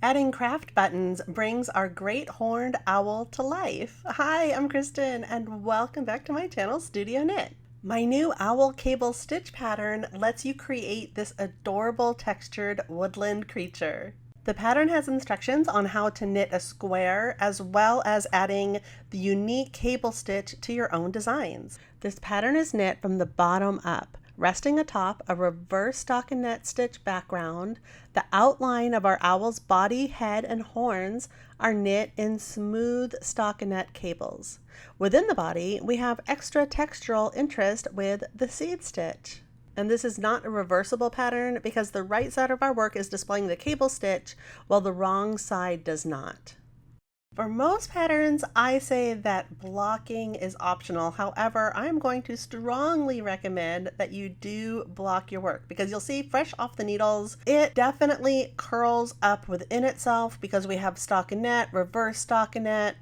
Adding craft buttons brings our great horned owl to life. Hi, I'm Kristen and welcome back to my channel, Studio Knit. My new owl cable stitch pattern lets you create this adorable textured woodland creature. The pattern has instructions on how to knit a square as well as adding the unique cable stitch to your own designs. This pattern is knit from the bottom up, resting atop a reverse stockinette stitch background. The outline of our owl's body, head, and horns are knit in smooth stockinette cables. Within the body, we have extra textural interest with the seed stitch. And this is not a reversible pattern because the right side of our work is displaying the cable stitch while the wrong side does not. For most patterns, I say that blocking is optional. However, I'm going to strongly recommend that you do block your work because you'll see fresh off the needles, it definitely curls up within itself because we have stockinette, reverse stockinette.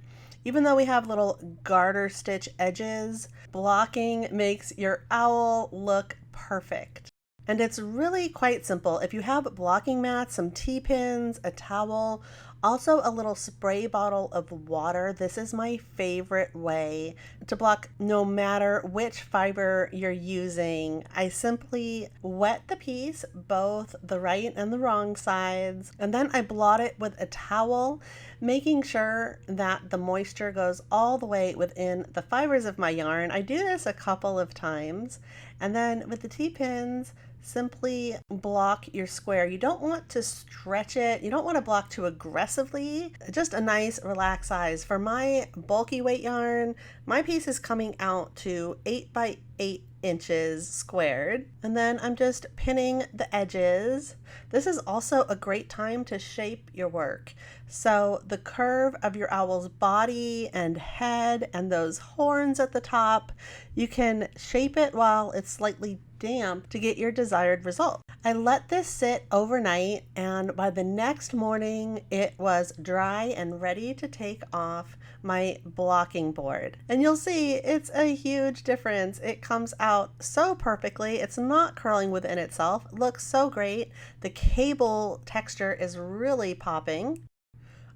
Even though we have little garter stitch edges, blocking makes your owl look perfect. And it's really quite simple. If you have blocking mats, some T-pins, a towel, also a little spray bottle of water, this is my favorite way to block no matter which fiber you're using. I simply wet the piece, both the right and the wrong sides, and then I blot it with a towel, making sure that the moisture goes all the way within the fibers of my yarn. I do this a couple of times, and then with the T-pins, simply block your square. You don't want to stretch it. You don't want to block too aggressively. Just a nice relaxed size. For my bulky weight yarn, my piece is coming out to 8 by 8 inches squared. And then I'm just pinning the edges. This is also a great time to shape your work. So the curve of your owl's body and head and those horns at the top, you can shape it while it's slightly damp to get your desired result. I let this sit overnight and by the next morning it was dry and ready to take off my blocking board. And you'll see it's a huge difference. It comes out so perfectly. It's not curling within itself. It looks so great. The cable texture is really popping.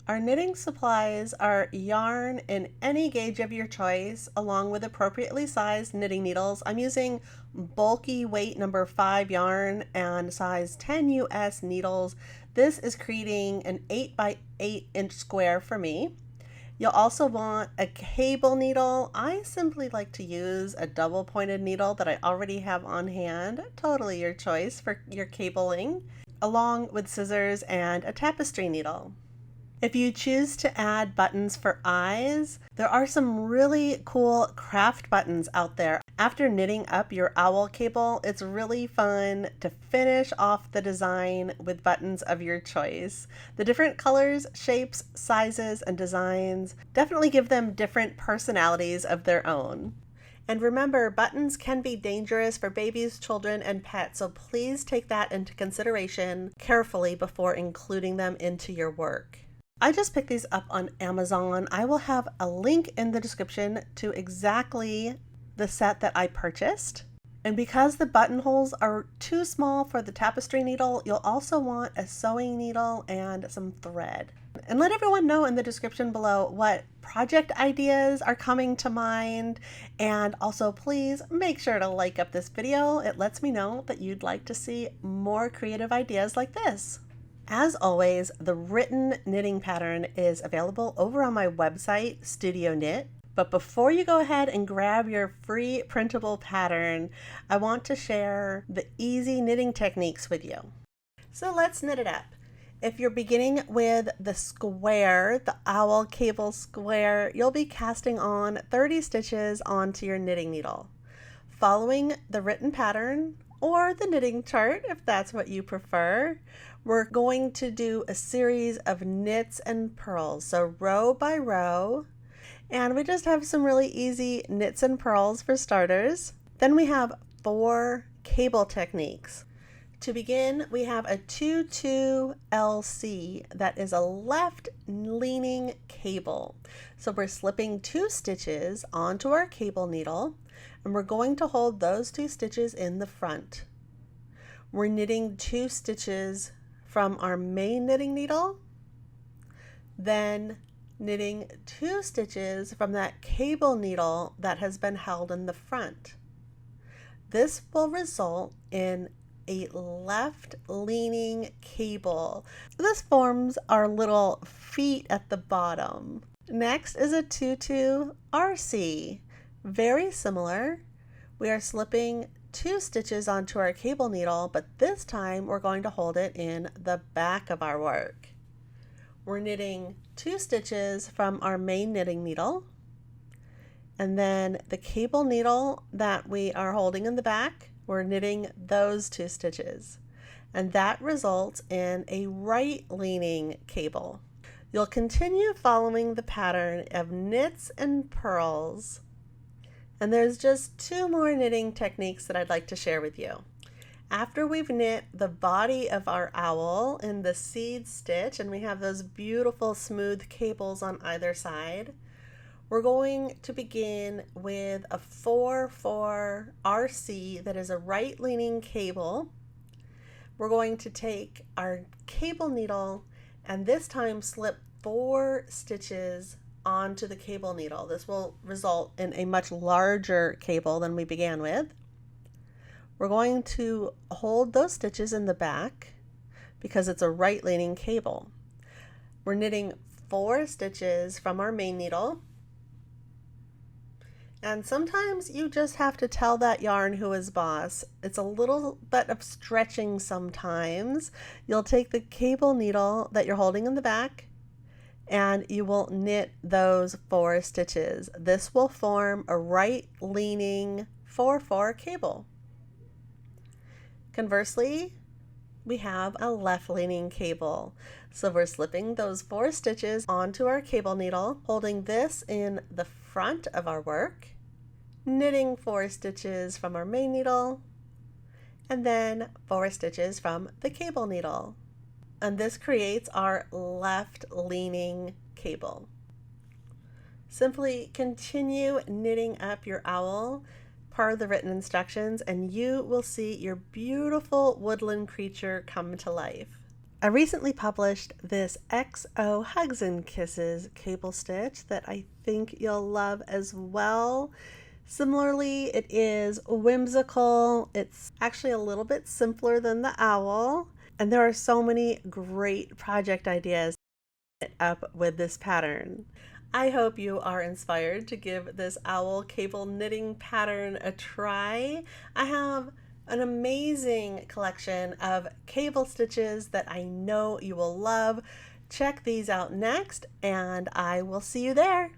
Our knitting supplies are yarn in any gauge of your choice, along with appropriately sized knitting needles. I'm using bulky weight number 5 yarn and size 10 US needles. This is creating an 8 by 8 inch square for me. You'll also want a cable needle. I simply like to use a double pointed needle that I already have on hand. Totally your choice for your cabling, along with scissors and a tapestry needle. If you choose to add buttons for eyes, there are some really cool craft buttons out there. After knitting up your owl cable, it's really fun to finish off the design with buttons of your choice. The different colors, shapes, sizes, and designs definitely give them different personalities of their own. And remember, buttons can be dangerous for babies, children, and pets, so please take that into consideration carefully before including them into your work. I just picked these up on Amazon. I will have a link in the description to exactly the set that I purchased. And because the buttonholes are too small for the tapestry needle, you'll also want a sewing needle and some thread. And let everyone know in the description below what project ideas are coming to mind. And also please make sure to like up this video. It lets me know that you'd like to see more creative ideas like this. As always, the written knitting pattern is available over on my website, Studio Knit. But before you go ahead and grab your free printable pattern, I want to share the easy knitting techniques with you. So let's knit it up. If you're beginning with the square, the owl cable square, you'll be casting on 30 stitches onto your knitting needle. Following the written pattern, or the knitting chart if that's what you prefer, we're going to do a series of knits and purls, so row by row, and we just have some really easy knits and purls for starters. Then we have 4 cable techniques. To begin, we have a 2-2 LC that is a left leaning cable. So we're slipping 2 stitches onto our cable needle and we're going to hold those 2 stitches in the front. We're knitting 2 stitches from our main knitting needle then knitting 2 stitches from that cable needle that has been held in the front. This will result in a left leaning cable. This forms our little feet at the bottom. Next is a tutu RC. Very similar. We are slipping 2 stitches onto our cable needle, but this time we're going to hold it in the back of our work. We're knitting 2 stitches from our main knitting needle, and then the cable needle that we are holding in the back, we're knitting those 2 stitches, and that results in a right leaning cable. You'll continue following the pattern of knits and purls, and there's just 2 more knitting techniques that I'd like to share with you. After we've knit the body of our owl in the seed stitch, and we have those beautiful smooth cables on either side, we're going to begin with a 4-4 RC that is a right leaning cable. We're going to take our cable needle and this time slip 4 stitches onto the cable needle. This will result in a much larger cable than we began with. We're going to hold those stitches in the back because it's a right leaning cable. We're knitting 4 stitches from our main needle, and sometimes you just have to tell that yarn who is boss. It's a little bit of stretching sometimes. You'll take the cable needle that you're holding in the back and you will knit those 4 stitches. This will form a right leaning 4-4 cable. Conversely, we have a left leaning cable. So we're slipping those 4 stitches onto our cable needle, holding this in the front of our work, knitting 4 stitches from our main needle, and then 4 stitches from the cable needle. And this creates our left leaning cable. Simply continue knitting up your owl per the written instructions, and you will see your beautiful woodland creature come to life. I recently published this XO Hugs and Kisses cable stitch that I think you'll love as well. Similarly, it is whimsical. It's actually a little bit simpler than the owl, and there are so many great project ideas up with this pattern. I hope you are inspired to give this owl cable knitting pattern a try. I have an amazing collection of cable stitches that I know you will love. Check these out next, and I will see you there.